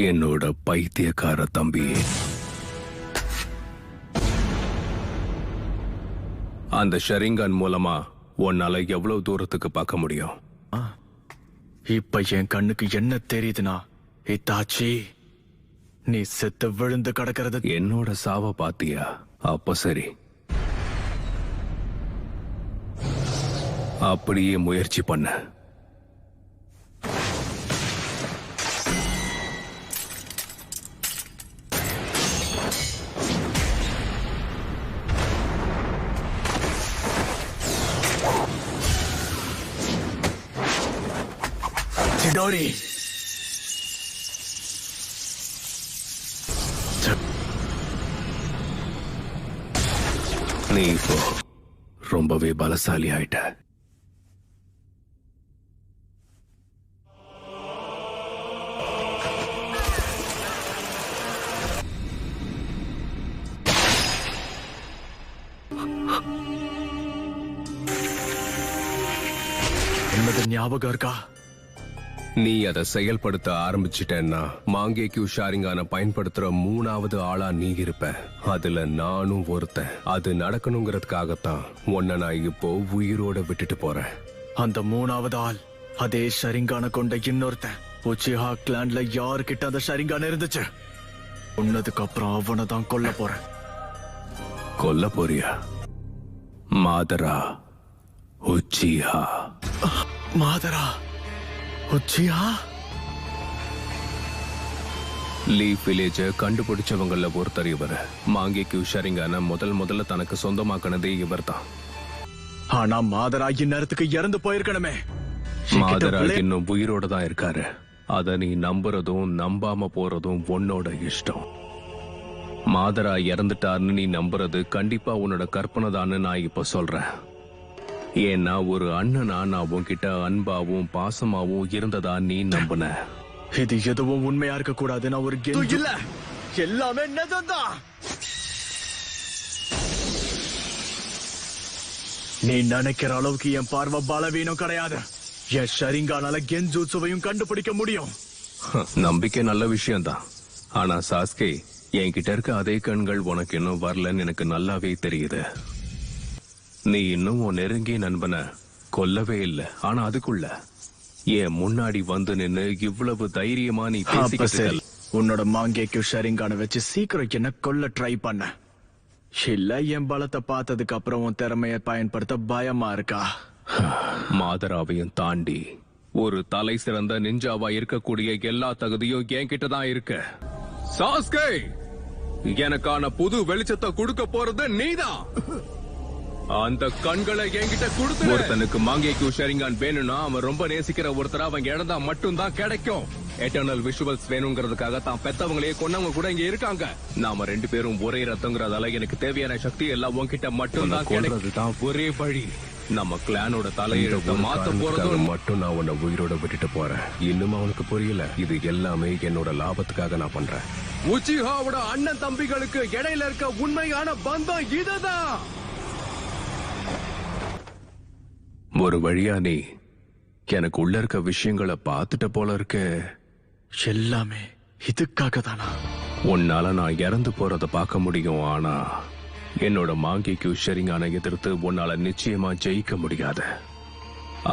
என்னோட பைத்தியக்கார தம்பி. அந்த ஷரிங்கான் மூலமா உன்னால எவ்வளவு தூரத்துக்கு பார்க்க முடியும்? இப்ப என் கண்ணுக்கு என்ன தெரியுதுன்னா, இத்தாச்சி நீ செத்து விழுந்து கிடக்கிறது. என்னோட சாவ பாத்தியா? அப்ப சரி, அப்படியே முயற்சி பண்ண. சிடோரி, நீ இப்போ ரொம்பவே பலசாலி ஆயிட்ட. என்னது ஞாபகம் இருக்கா? நீ அதை செயல்படுத்த ஆரம்பிச்சிட்டேன்னா மாங்கேக்யூ ஷாரிங்கான பயன்படுத்துற 3வது ஆளா நீ இருப்ப. அதுல நானும் ஒருத்தன். அது நடக்கணுங்கிறதுக்காகத்தான் உன்னை நான் இப்போ உயிரோட விட்டுட்டு போறேன். அந்த 3வது ஆள் அதே ஷரிங்கான கொண்ட இன்னொருத்தன். உச்சிஹா கிளான்ல யாருக்கிட்ட அந்த ஷரிங்கான இருந்துச்சு? உன்னதுக்கு அப்புறம் அவனை தான் கொல்ல போறேன். கொல்ல போறியா? மாதரா உச்சிஹா. மாதரா உச்சிஹா? லீஃப் வில்லேஜ கண்டுபிடிச்சவங்கள ஒருத்தர் இவர். மாங்கேக்யூ ஷரிங்கான முதல்ல தனக்கு சொந்தமாக்கினதே இவர் தான். ஆனா மாதரா இந்நேரத்துக்கு இறந்து போயிருக்கணுமே. மாதரா இன்னும் உயிரோட தான் இருக்காரு. அத நீ நம்புறதும் நம்பாம போறதும் உன்னோட இஷ்டம். மாதரா இறந்துட்டார்னு நீ நம்புறது கண்டிப்பா உன்னோட கற்பனை தான்னு நான் இப்ப சொல்றேன். ஏன்னா ஒரு அண்ணனா நான் உன்கிட்ட அன்பாவும் பாசமாவும் இருந்ததா நீ நம்புன. இது எதுவும் உண்மையா இருக்க கூடாது. நான் ஒரு இல்ல, எல்லாமே நிஜம்தான். நீ நினைக்கிற அளவுக்கு என் பார்வை பலவீனம் கிடையாது. என் ஷரிங்கானால கென்ஜூட்சுவையும் கண்டுபிடிக்க முடியும். நம்பிக்கை நல்ல விஷயம்தான். ஆனா சாஸ்கே, என்கிட்ட இருக்க அதே கண்கள் உனக்கு இன்னும் வரலன்னு எனக்கு நல்லாவே தெரியுது. நீ இன்னும் உன் நெருங்கிய நண்பனை கொல்லவே இல்லை. ஆனா அதுக்குள்ள என் முன்னாடி வந்து நின்னு இவ்வளவு தைரியமா நீ பேசிக்கிட்டு. உன்னோட மாங்கேக்யூ ஷரிங்கான வச்சு சீக்கிரம் என்ன கொல்ல ட்ரை பண்ண. இல்ல என் பலத்தை பார்த்ததுக்கு அப்புறம் உன் திறமையை பயன்படுத்த பயமா இருக்கா? மாதராவையும் தாண்டி ஒரு தலை சிறந்த நிஞ்சாவா இருக்கக்கூடிய எல்லா தகுதியும் என்கிட்ட தான் இருக்கு. சாஸ்கே, எனக்கான புது வெளிச்சத்தை கொடுக்க போறது நீதான். அந்த கண்களை என்கிட்ட கொடுத்து. ஒருத்தனுக்கு மாங்கேக்யூ ஷரிங்கான் வேணும்னா அவன் ரொம்ப நேசிக்கிற ஒருத்தர் அவங்க இழந்தா மட்டும்தான் கிடைக்கும். எட்டர்னல் விஷுவல்ஸ் வேணுங்கிறதுக்காக தான் பெத்தவங்களையே கொன்னவங்க கூட இங்க இருக்காங்க. நாம 2 பேரும் ஒரே ரத்தங்கிறதால எனக்கு தேவையான சக்தி எல்லாம் உன்கிட்ட மட்டும்தான் கிடைக்கிறதுதான் ஒரே வழி. நம்ம கிளானோட தலையெழுத்த மாத்த போறது மட்டும் நான் உன்னை உயிரோட விட்டுட்டு போறேன். இன்னும் அவனுக்கு புரியல. இது எல்லாமே என்னோட லாபத்துக்காக நான் பண்றேன். உச்சிஹாவோட அண்ணன் தம்பிகளுக்கு இடையில இருக்க உண்மையான பந்தம் இதுதான். ஒரு வழியா நீ எனக்கு உள்ள இருக்க விஷயங்களை பார்த்துட்ட போல இருக்க. எல்லாமே இதுக்காக தானா? உன்னால நான் இறந்து போறத பார்க்க முடியும். ஆனா என்னோட மாங்கேக்யூ ஷரிங்கான எதிர்த்து உன்னால நிச்சயமா ஜெயிக்க முடியாது.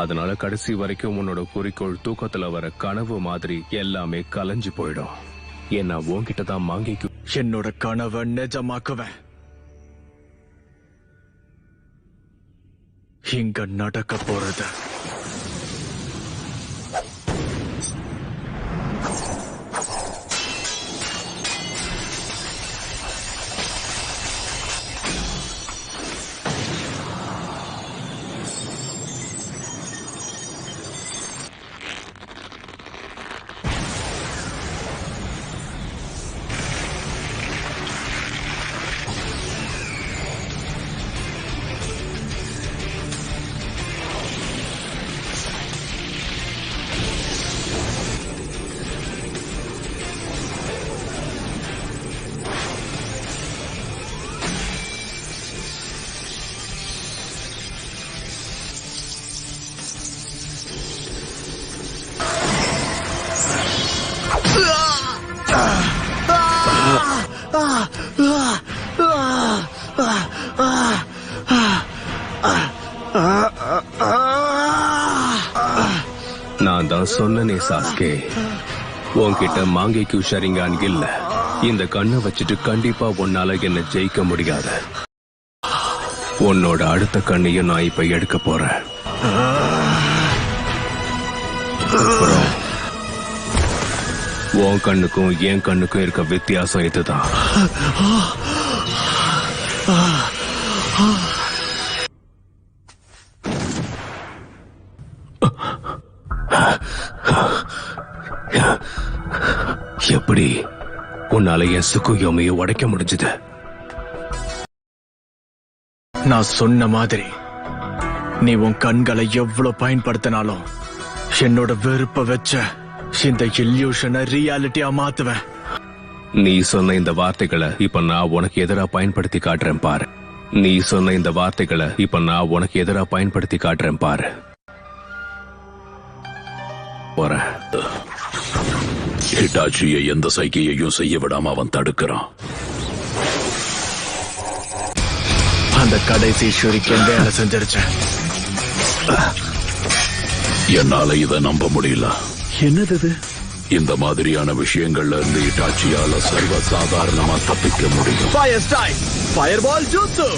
அதனால கடைசி வரைக்கும் உன்னோட குறிக்கோள் தூக்கத்துல வர கனவு மாதிரி எல்லாமே கலைஞ்சு போயிடும். ஏன்னா உன்கிட்ட தான் மாங்கேக்யூ. என்னோட கனவை நிஜமாக்குவேன். இங்க நடக்க போறது நான் தான் சொன்னனே சாஸ்கே, உன்கிட்ட மாங்கேக்கு ஷரிங்கான் இல்ல. இந்த கண்ணை வச்சுட்டு கண்டிப்பா உன்னால என்ன ஜெயிக்க முடியாது. உன்னோட அடுத்த கண்ணையும் நான் இப்ப எடுக்க போறேன். அப்புறம் உன் கண்ணுக்கும் என் கண்ணுக்கும் இருக்க வித்தியாசம் இதுதான். எப்படி உன்னால என் சுக்குயோமையை உடைக்க முடிஞ்சது? நான் சொன்ன மாதிரி நீ உன் கண்களை எவ்வளவு பயன்படுத்தினாலும் என்னோட வெறுப்ப வச்ச இந்த இல்யூஷனை ரியாலிட்டியா மாத்துவேன். நீ சொன்ன இந்த வார்த்தைகளை இப்ப நான் உனக்கு எதிரா பயன்படுத்தி காட்டுறேன் பாரு. நீ சொன்ன இந்த வார்த்தைகளை இப்ப நான் உனக்கு எதிரா பயன்படுத்தி காட்டுறேன் பாரு. போறேன். ஹிட்டாச்சியை எந்த சைகையையும் செய்ய விடாம அவன் தடுக்கிறான். அந்த கடைசி ஷூரிக்கன் வேலை செஞ்சிருச்சு. என்னால இதை நம்ப முடியல. என்னது? இந்த மாதிரியான விஷயங்கள்ல இருந்து ஹிட்டாச்சியால சர்வ சாதாரணமா தப்பிக்க முடியும். ஃபயர் ஸ்டைல், ஃபயர்பால் ஜூட்சு.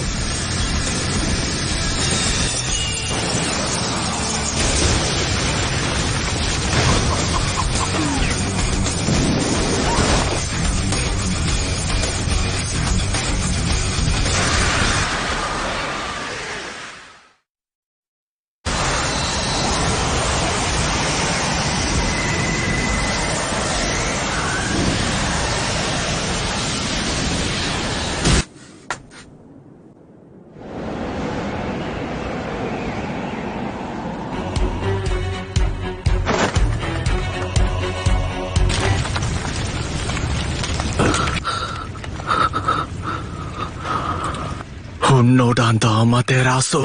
உன்னோட அந்த அமதேராசு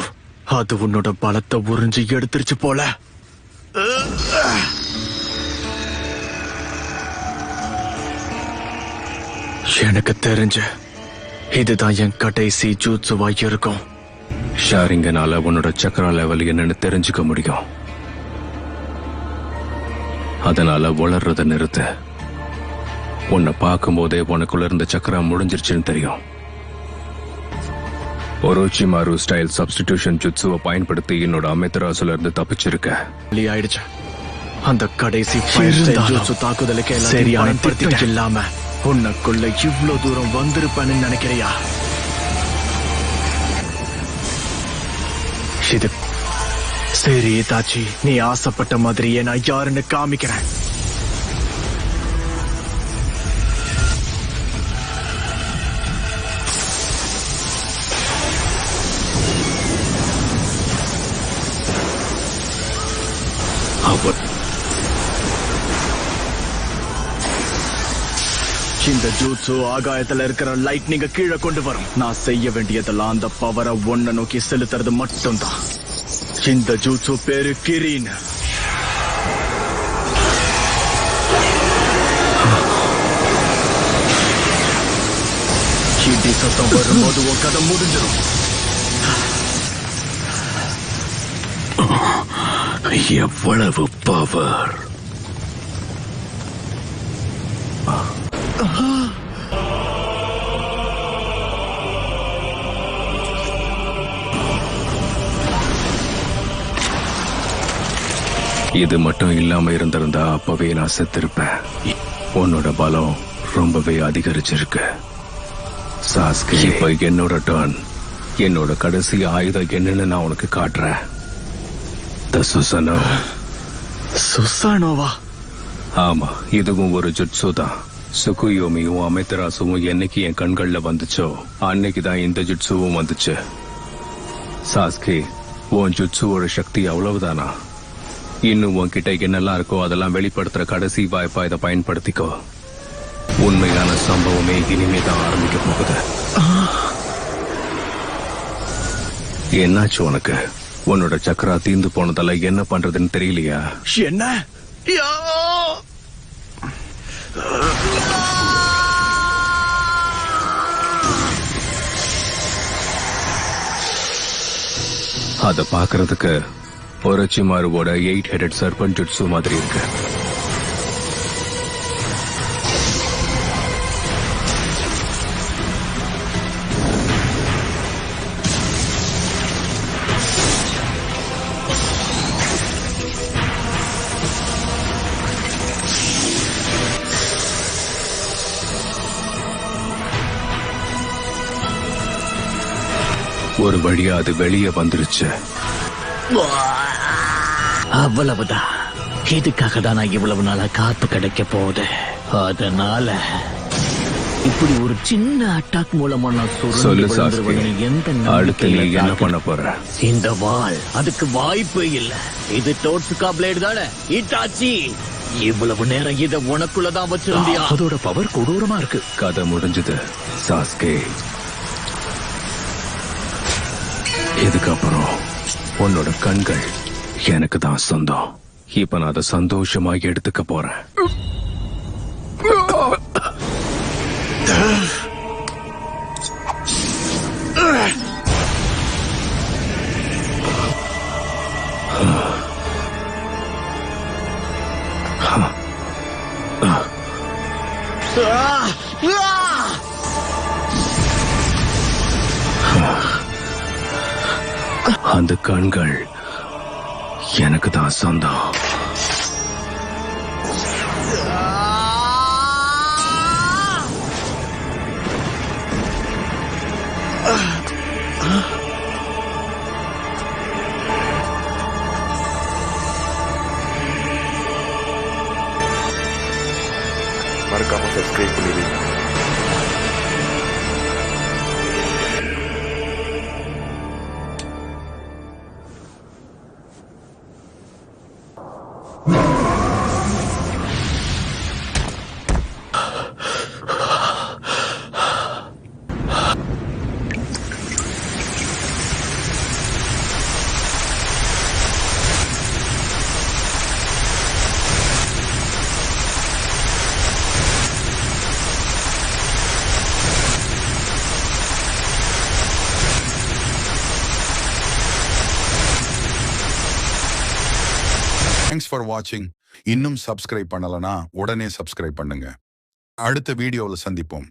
அது உன்னோட பலத்தை உறிஞ்சி எடுத்துருச்சு போல. எனக்கு தெரிஞ்ச இதுதான் என் கடைசி ஜூட்சுவா இருக்கும். ஷாரிங்கனால உன்னோட சக்கரா லெவல் என்னன்னு தெரிஞ்சுக்க முடியும். அதனால வளர்றத நிறுத்த. உன்னை பார்க்கும் போதே உனக்குள்ள இருந்த சக்கரா முடிஞ்சிருச்சுன்னு தெரியும். ஒரோச்சிமாரு ஸ்டைல் சப்ஸ்டிடியூஷன் ஜுட்சுவை பயன்படுத்தி என்னோட அமெத்தராசுல இருந்து தப்பிச்சிருக்க. ஆயிடுச்சு. அந்த கடைசி ஜுட்சு தாக்குதலுக்கு சரியான திட்டம் இல்லாம உனக்குள்ள இவ்வளவு தூரம் வந்திருப்பேன்னு நினைக்கிறியா? இது சரி தாச்சி, நீ ஆசைப்பட்ட மாதிரியே நான் யாருன்னு காமிக்கிறேன். இந்த ஜூட்சு ஆகாயத்துல இருக்கிற லைட்னிங்க கீழே கொண்டு வரும். நான் செய்ய வேண்டியதெல்லாம் அந்த பவரை ஒன்ன நோக்கி செலுத்துறது மட்டும்தான். இந்த ஜூட்சு பேரு கிரீன். இடி சத்தம் வரும்போது உன் கதை முடிஞ்சிடும். எவ்வளவு பவர்! இது மட்டும் இல்லாம இருந்திருந்தா அப்பவே நான் செத்திருப்பேன். உன்னோட பலம் ரொம்பவே அதிகரிச்சிருக்கு சாஸ்கே. இப்ப என்னோட டர்ன். என்னோட கடைசி ஆயுதம் என்னன்னு நான் உனக்கு காட்டுறேன். சுசானோவா? ஆமா, இதுவும் ஒரு ஜுட்சு தான். சுகுயோமியும் அமெத்தராசுவும் என்னைக்கு என் கண்கள்ல வந்துச்சோ அன்னைக்குதான் இந்த ஜுட்சுவும் வந்துச்சு. சாஸ்கே, உன் ஜுட்சுவோட சக்தி அவ்வளவுதானா? இன்னும் உன்கிட்ட என்னெல்லாம் இருக்கோ அதெல்லாம் வெளிப்படுத்துற கடைசி வாய்ப்பா இதை பயன்படுத்திக்கோ. உண்மையான சம்பவமே இனிமேதான் ஆரம்பிக்க போகுது. என்னாச்சு உனக்கு? உன்னோட சக்கரா தீந்து போனதால என்ன பண்றதுன்னு தெரியலையா? என்ன? அத பாக்குறதுக்கு ஒரச்சிமாருவோட 8-headed சர்பன் ஜுட்சு மாதிரி இருக்கு. ஒரு வழியா அது வெளியே வந்துருச்சு. அவ்வளவுதான். இதுக்காக தான் நான் இவ்வளவு நாளா காத்து கிடைக்க போகுது. அதனால இப்படி ஒரு சின்ன அட்டாக் மூலமா நான் சொல்லு சுருண்டு சாஸ்கே, விழுந்துருவேன்னு எந்த அடுத்து நீ நம்பிக்கையில என்ன பண்ண போற? இந்த வாள் அதுக்கு வாய்ப்பே இல்ல. இது டோட்சுகா பிளேடு தானே இட்டாச்சி. இவ்வளவு நேரம் இத உனக்குள்ளதான் வச்சிருந்தியா? அதோட பவர் கொடூரமா இருக்கு. கதை முடிஞ்சது சாஸ்கே. இதுக்கப்புறம் உன்னோட கண்கள் எனக்கு தான் சொந்தம். இப்ப நான் அதை சந்தோஷமா எடுத்துக்க போறேன். அந்த கண்கள் எனக்கு தான் சொந்தம். மறக்காம சப்ஸ்கிரைப் பண்ணிடுங்க. தேங்க்ஸ் ஃபார் வாட்சிங். இன்னும் சப்ஸ்கிரைப் பண்ணலனா உடனே சப்ஸ்கிரைப் பண்ணுங்க. அடுத்த வீடியோவில் சந்திப்போம்.